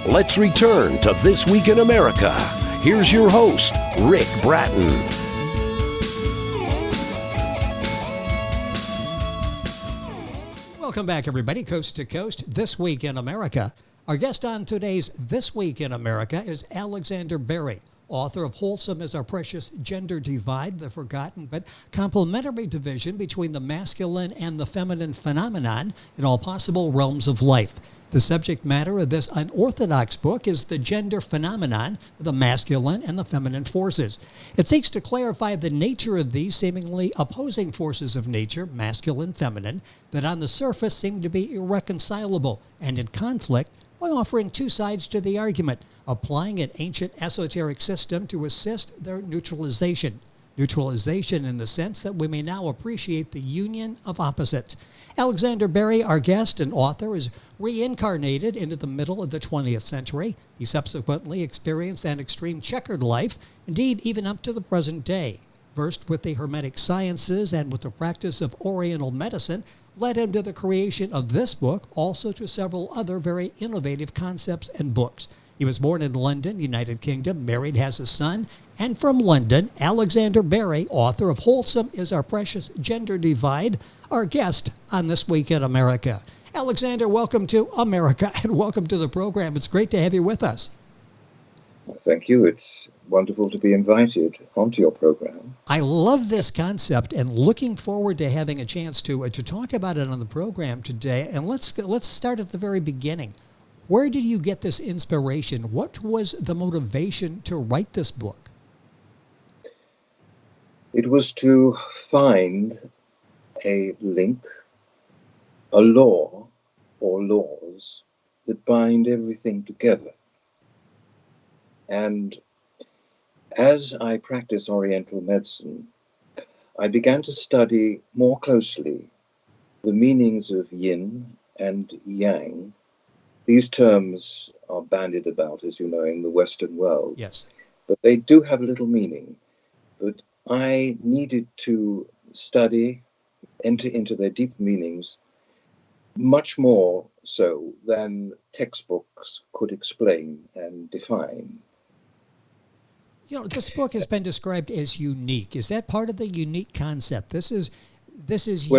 Let's return to This Week in America. Here's your host, Rick Bratton. Welcome back, everybody, coast to coast, This Week in America. Our guest on today's This Week in America is Alexander Barrie, author of Wholesome is Our Precious Gender Divide, the forgotten but complementary division between the masculine and the feminine phenomenon in all possible realms of life. The subject matter of this unorthodox book is the gender phenomenon, the masculine and the feminine forces. It seeks to clarify the nature of these seemingly opposing forces of nature, masculine, feminine, that on the surface seem to be irreconcilable and in conflict, by offering two sides to the argument, applying an ancient esoteric system to assist their neutralization. Neutralization in the sense that we may now appreciate the union of opposites. Alexander Barrie, our guest and author, is reincarnated into the middle of the 20th century. He subsequently experienced an extreme checkered life, indeed even up to the present day. Versed with the Hermetic Sciences and with the practice of Oriental Medicine, led him to the creation of this book, also to several other very innovative concepts and books. He was born in London, United Kingdom, married, has a son, and from London, Alexander Barrie, author of Wholesome is Our Precious Gender Divide, our guest on This Week in America. Alexander, welcome to America and welcome to the program. It's great to have you with us. Thank you. It's wonderful to be invited onto your program. I love this concept and looking forward to having a chance to talk about it on the program today. And let's start at the very beginning. Where did you get this inspiration? What was the motivation to write this book? It was to find a link, a law or laws that bind everything together. And as I practice Oriental medicine, I began to study more closely the meanings of yin and yang. These terms are bandied about, as you know, in the Western world. Yes. But they do have little meaning. But I needed to study, enter into their deep meanings, much more so than textbooks could explain and define. You know, this book has been described as unique. Is that part of the unique concept? This is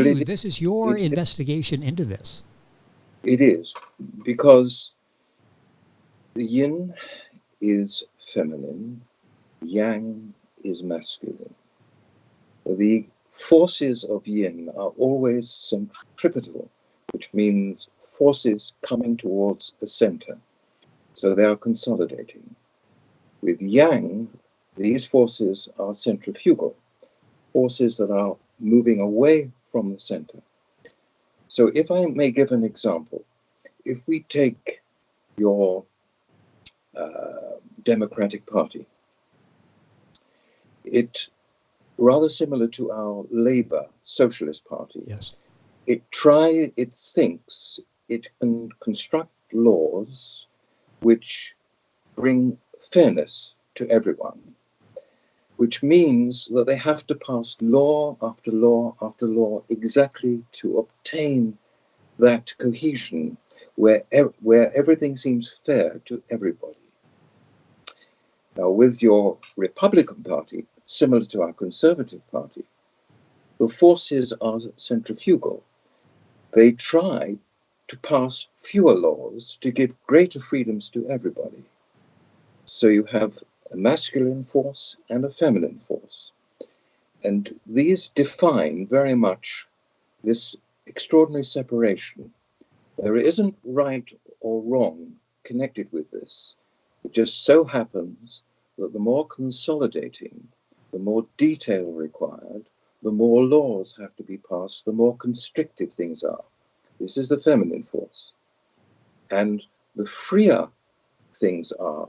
your investigation into this. It is, because the yin is feminine, yang is masculine. The forces of yin are always centripetal, which means forces coming towards a center. So they are consolidating. With yang, these forces are centrifugal, forces that are moving away from the center. So if I may give an example, if we take your Democratic Party, it rather similar to our Labour Socialist Party. Yes. It thinks it can construct laws which bring fairness to everyone, which means that they have to pass law after law after law exactly to obtain that cohesion where everything seems fair to everybody. Now, with your Republican Party, similar to our Conservative Party, the forces are centrifugal. They try to pass fewer laws to give greater freedoms to everybody. So you have a masculine force and a feminine force. And these define very much this extraordinary separation. There isn't right or wrong connected with this. It just so happens that the more consolidating, the more detail required, the more laws have to be passed, the more constrictive things are. This is the feminine force. And the freer things are,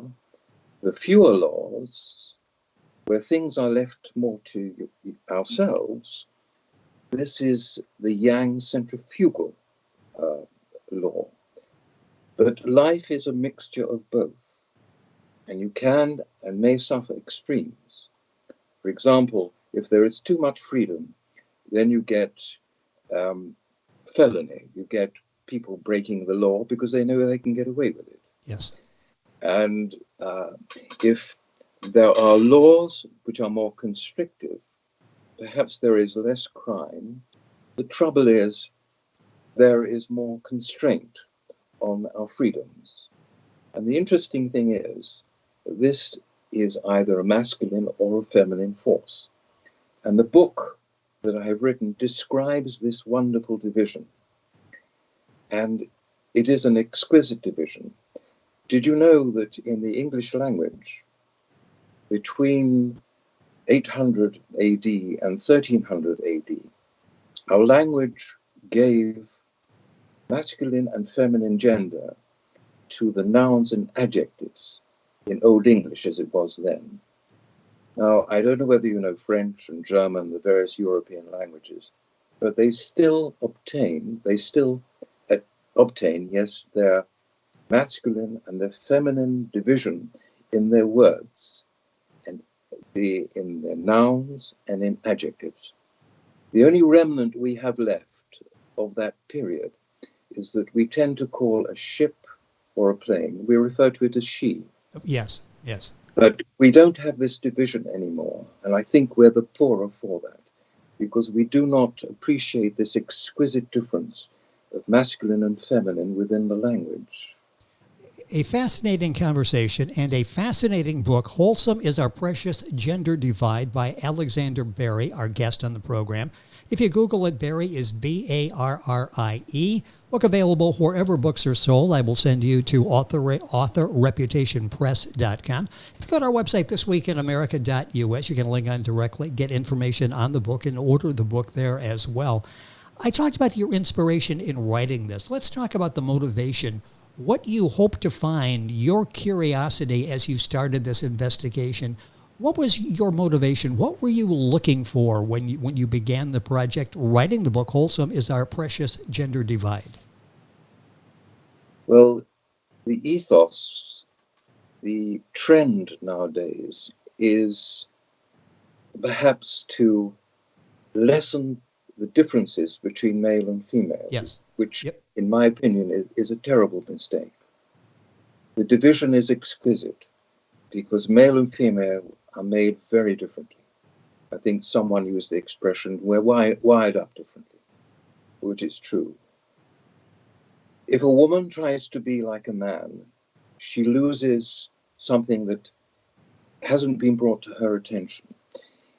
the fewer laws, where things are left more to ourselves. This is the yang centrifugal law. But life is a mixture of both, and you can and may suffer extremes. For example, if there is too much freedom, then you get felony. You get people breaking the law because they know they can get away with it. Yes. And if there are laws which are more constrictive, perhaps there is less crime. The trouble is, there is more constraint on our freedoms. And the interesting thing is, this is either a masculine or a feminine force. And the book that I have written describes this wonderful division. And it is an exquisite division. Did you know that in the English language, between 800 AD and 1300 AD, our language gave masculine and feminine gender to the nouns and adjectives in Old English as it was then. Now, I don't know whether you know French and German, the various European languages, but they still obtain, yes, their masculine and their feminine division in their words, and in their nouns and in adjectives. The only remnant we have left of that period is that we tend to call a ship or a plane, we refer to it as she. Yes, yes. But we don't have this division anymore, and I think we're the poorer for that, because we do not appreciate this exquisite difference of masculine and feminine within the language. A fascinating conversation and a fascinating book. Wholesome is Our Precious Gender Divide by Alexander Barrie, our guest on the program. If you Google it, Barrie is Barrie. Book available wherever books are sold. I will send you to authorreputationpress.com. If you go to our website, thisweekinamerica.us, you can link on directly, get information on the book, and order the book there as well. I talked about your inspiration in writing this. Let's talk about the motivation. What you hope to find, your curiosity as you started this investigation. What was your motivation? What were you looking for when you began the project, writing the book, Wholesome is Our Precious Gender Divide? Well, the ethos, the trend nowadays is perhaps to lessen the differences between male and female, yes, which, in my opinion, is a terrible mistake. The division is exquisite because male and female are made very differently. I think someone used the expression, we're wired up differently, which is true. If a woman tries to be like a man, she loses something that hasn't been brought to her attention.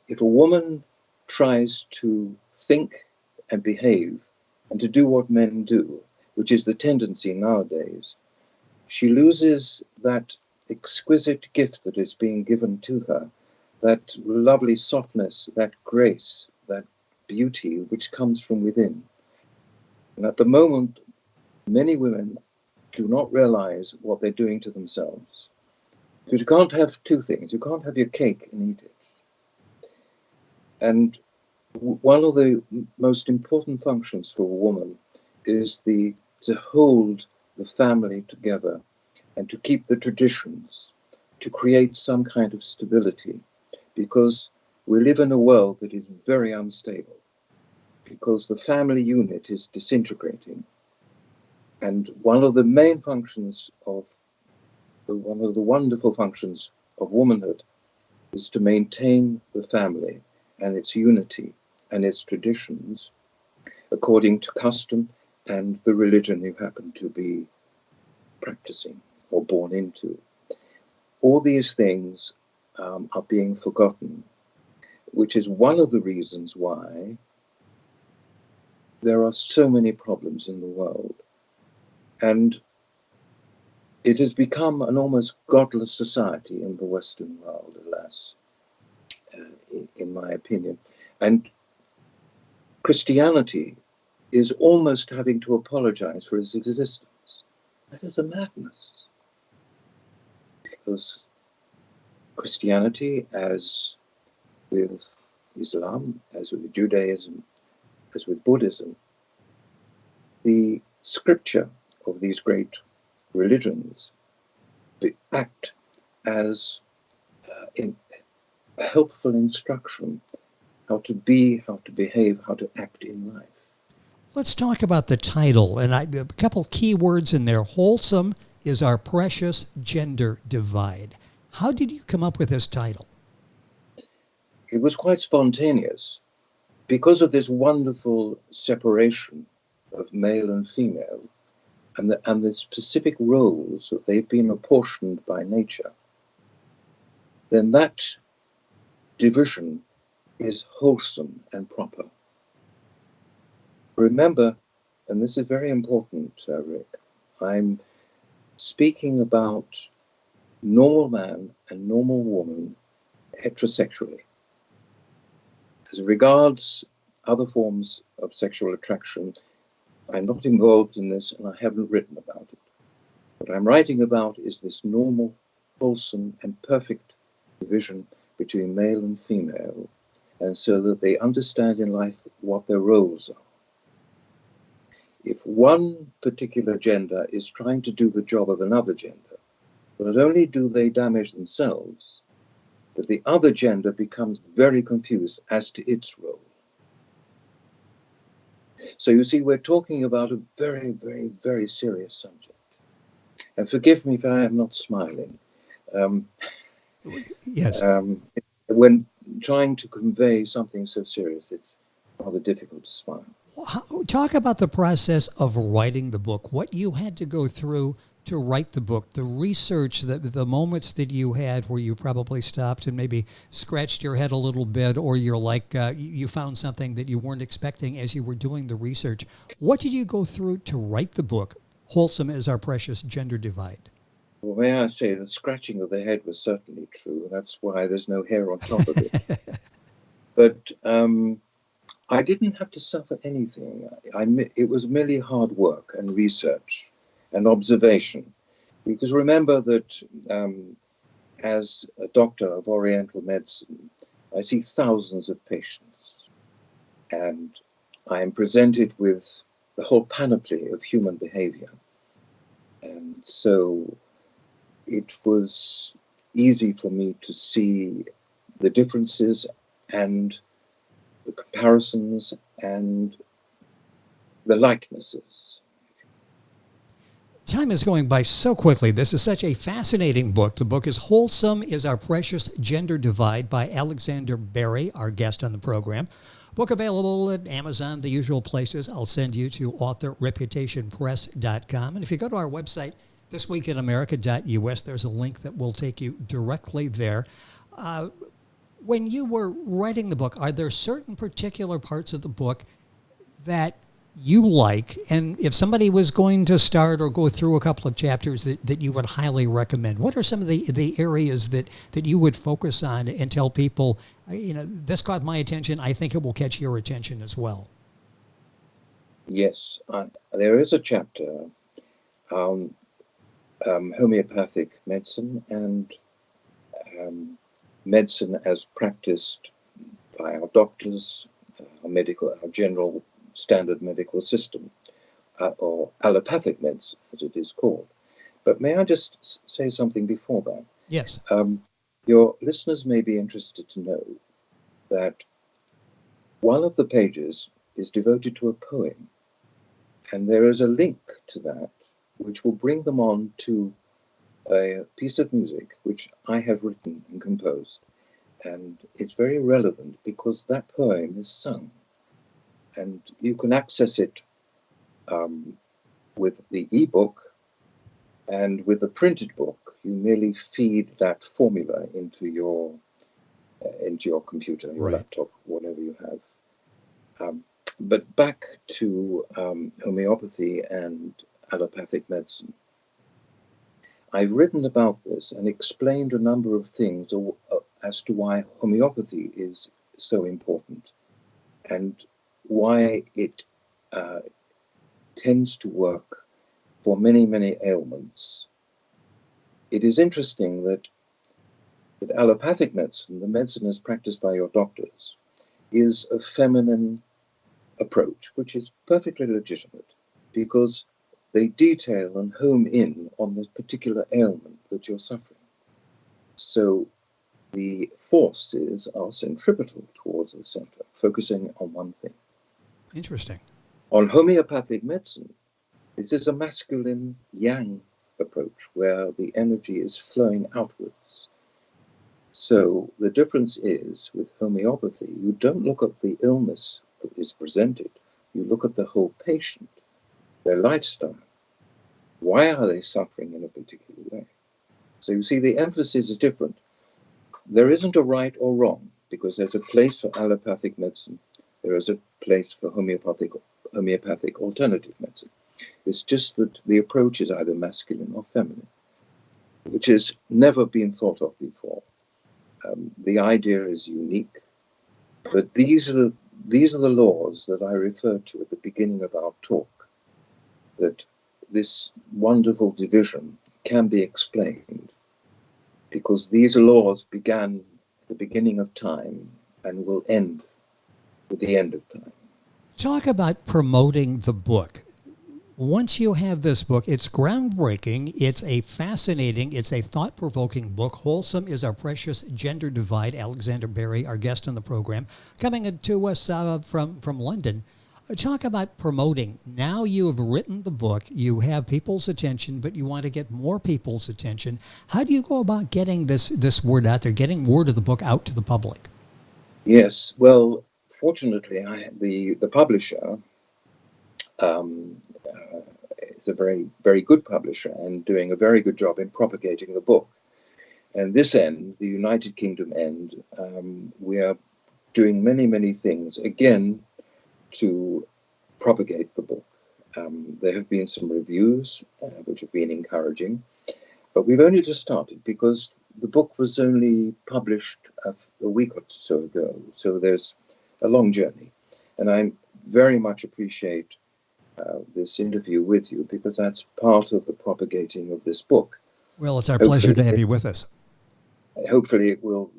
If a woman tries to think and behave and to do what men do, which is the tendency nowadays, she loses that exquisite gift that is being given to her, that lovely softness, that grace, that beauty which comes from within. And at the moment, many women do not realize what they're doing to themselves. Because you can't have two things. You can't have your cake and eat it. And one of the most important functions for a woman is to hold the family together and to keep the traditions, to create some kind of stability, because we live in a world that is very unstable, because the family unit is disintegrating. And one of the main functions one of the wonderful functions of womanhood is to maintain the family and its unity and its traditions according to custom and the religion you happen to be practicing or born into. All these things are being forgotten, which is one of the reasons why there are so many problems in the world. And it has become an almost godless society in the Western world, alas, in my opinion. And Christianity is almost having to apologize for its existence. That is a madness. Because Christianity, as with Islam, as with Judaism, as with Buddhism, the scripture of these great religions act as a helpful instruction how to be, how to behave, how to act in life. Let's talk about the title, and a couple key words in there. Wholesome is Our Precious Gender Divide. How did you come up with this title? It was quite spontaneous because of this wonderful separation of male and female and the specific roles that they've been apportioned by nature. Then that division is wholesome and proper. Remember, and this is very important, Rick, I'm speaking about normal man and normal woman heterosexually. As regards other forms of sexual attraction, I'm not involved in this and I haven't written about it. What I'm writing about is this normal, wholesome and perfect division between male and female, and so that they understand in life what their roles are. If one particular gender is trying to do the job of another gender, not only do they damage themselves, but the other gender becomes very confused as to its role. So you see, we're talking about a very, very, very serious subject. And forgive me if I am not smiling. Yes. When trying to convey something so serious, it's rather difficult to smile. Talk about the process of writing the book, what you had to go through to write the book, the research, the moments that you had where you probably stopped and maybe scratched your head a little bit, or you're like, you found something that you weren't expecting as you were doing the research. What did you go through to write the book, Wholesome is Our Precious Gender Divide? Well, may I say that scratching of the head was certainly true. That's why there's no hair on top of it. But I didn't have to suffer anything. It was merely hard work and research and observation. Because remember that as a doctor of Oriental Medicine, I see thousands of patients. And I am presented with the whole panoply of human behavior. And so it was easy for me to see the differences and the comparisons and the likenesses. Time is going by so quickly. This is such a fascinating book. The book is Wholesome is Our Precious Gender Divide by Alexander Barrie, our guest on the program. Book available at Amazon, the usual places. I'll send you to authorreputationpress.com. And if you go to our website, thisweekinamerica.us, there's a link that will take you directly there. When you were writing the book, are there certain particular parts of the book that you like? And if somebody was going to start or go through a couple of chapters that you would highly recommend, what are some of the areas that you would focus on and tell people, this caught my attention, I think it will catch your attention as well? Yes, there is a chapter on homeopathic medicine and medicine as practiced by our doctors, our general standard medical system, or allopathic medicine, as it is called. But may I just say something before that? Yes. Your listeners may be interested to know that one of the pages is devoted to a poem, and there is a link to that which will bring them on to a piece of music which I have written and composed. And it's very relevant because that poem is sung. And you can access it with the ebook, and with the printed book, you merely feed that formula into your computer, your laptop, whatever you have. But back to homeopathy and allopathic medicine. I've written about this and explained a number of things as to why homeopathy is so important and why it tends to work for many, many ailments. It is interesting that allopathic medicine, the medicine as practiced by your doctors, is a feminine approach, which is perfectly legitimate because they detail and home in on the particular ailment that you're suffering. So the forces are centripetal towards the center, focusing on one thing. Interesting. On homeopathic medicine, this is a masculine yang approach, where the energy is flowing outwards. So the difference is, with homeopathy, you don't look at the illness that is presented, you look at the whole patient, their lifestyle. Why are they suffering in a particular way? So you see, the emphasis is different. There isn't a right or wrong, because there's a place for allopathic medicine, there is a place for homeopathic alternative medicine. It's just that the approach is either masculine or feminine, which has never been thought of before. The idea is unique, but these are the laws that I referred to at the beginning of our talk, that this wonderful division can be explained because these laws began at the beginning of time and will end with the end of time. Talk about promoting the book. Once you have this book, it's groundbreaking, it's a fascinating, it's a thought-provoking book. Wholesome is Our Precious Gender Divide. Alexander Barrie, our guest on the program, coming to us from London. Talk about promoting. Now you have written the book, you have people's attention, but you want to get more people's attention. How do you go about getting this word out there, getting word of the book out to the public? Yes, well, fortunately, the publisher is a very, very good publisher and doing a very good job in propagating the book. And this end, the United Kingdom end, we are doing many, many things, again, to propagate the book. There have been some reviews, which have been encouraging, but we've only just started because the book was only published a week or so ago. So there's a long journey. And I very much appreciate this interview with you, because that's part of the propagating of this book. Well, it's our pleasure to have you with us. Hopefully it will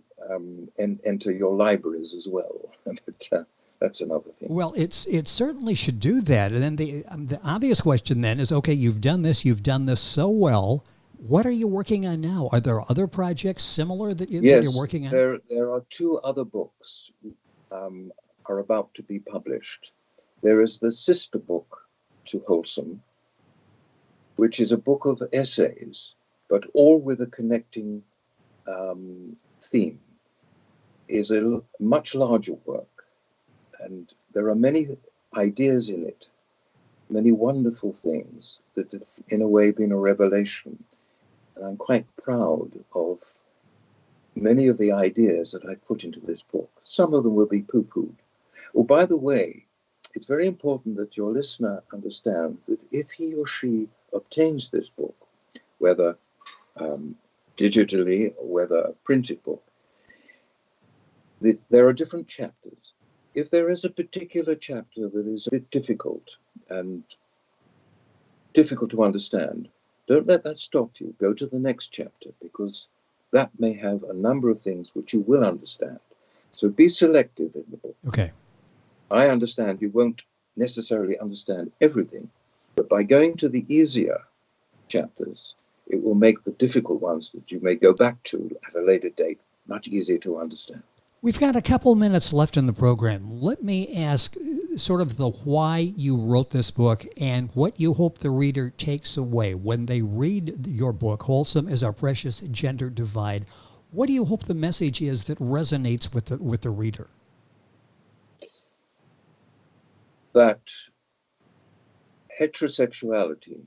enter your libraries as well. But that's another thing. Well, it certainly should do that. And then the obvious question then is, okay, you've done this so well. What are you working on now? Are there other projects similar that you're working on? Yes, there are two other books are about to be published. There is the sister book to Wholesome, which is a book of essays, but all with a connecting theme. Is a much larger work, and there are many ideas in it, many wonderful things that have in a way been a revelation. And I'm quite proud of many of the ideas that I put into this book. Some of them will be poo-pooed. Oh, by the way, it's very important that your listener understands that if he or she obtains this book, whether digitally or whether a printed book, there are different chapters. If there is a particular chapter that is a bit difficult and difficult to understand, don't let that stop you. Go to the next chapter, because that may have a number of things which you will understand. So be selective in the book. Okay. I understand you won't necessarily understand everything, but by going to the easier chapters, it will make the difficult ones that you may go back to at a later date much easier to understand. We've got a couple minutes left in the program. Let me ask sort of the why you wrote this book and what you hope the reader takes away when they read your book, Wholesome is Our Precious Gender Divide. What do you hope the message is that resonates with the reader? That heterosexuality,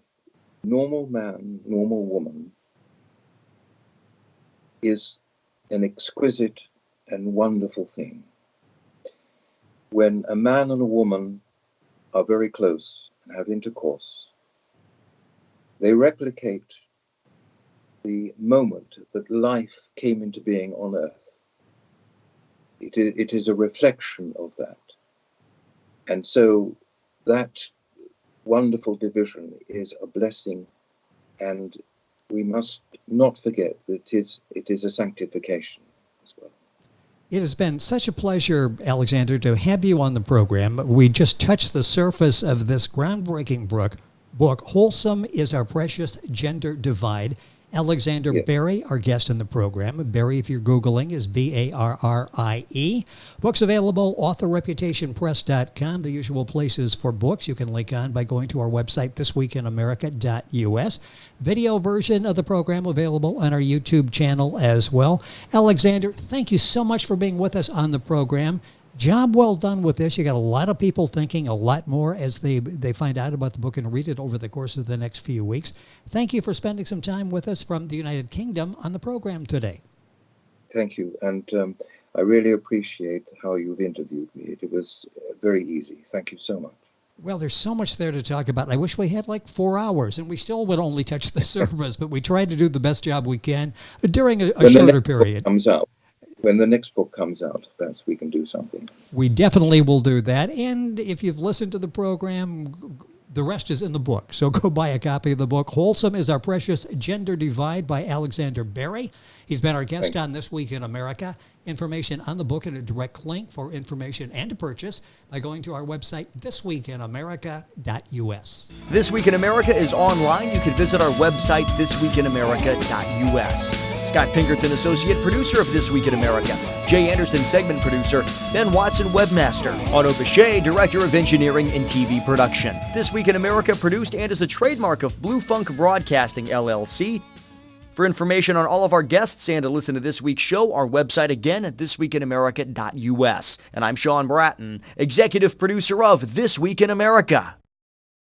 normal man, normal woman, is an exquisite and wonderful thing. When a man and a woman are very close and have intercourse, they replicate the moment that life came into being on earth. It is a reflection of that. And so that wonderful division is a blessing, and we must not forget that it is a sanctification as well. It has been such a pleasure, Alexander, to have you on the program. We just touched the surface of this groundbreaking book, Wholesome is Our Precious Gender Divide. Alexander Yes. Barrie, our guest in the program. Barrie, if you're Googling, is Barrie. Books available, authorreputationpress.com, the usual places for books. You can link on by going to our website, thisweekinamerica.us. Video version of the program available on our YouTube channel as well. Alexander, thank you so much for being with us on the program. Job well done with this. You got a lot of people thinking a lot more as they find out about the book and read it over the course of the next few weeks. Thank you for spending some time with us from the United Kingdom on the program today. Thank you. And I really appreciate how you've interviewed me. It was very easy. Thank you so much. Well, there's so much there to talk about. I wish we had like 4 hours, and we still would only touch the surface, but we tried to do the best job we can during a shorter period. When the next book comes out, perhaps we can do something. We definitely will do that. And if you've listened to the program, the rest is in the book. So go buy a copy of the book. Wholesome is Our Precious Gender Divide by Alexander Barrie. He's been our guest on This Week in America. Information on the book and a direct link for information and to purchase by going to our website, thisweekinamerica.us. This Week in America is online. You can visit our website, thisweekinamerica.us. Scott Pinkerton, Associate Producer of This Week in America. Jay Anderson, Segment Producer. Ben Watson, Webmaster. Otto Bechet, Director of Engineering and TV Production. This Week in America produced and is a trademark of Blue Funk Broadcasting, LLC. For information on all of our guests and to listen to this week's show, our website again at thisweekinamerica.us. And I'm Sean Bratton, Executive Producer of This Week in America.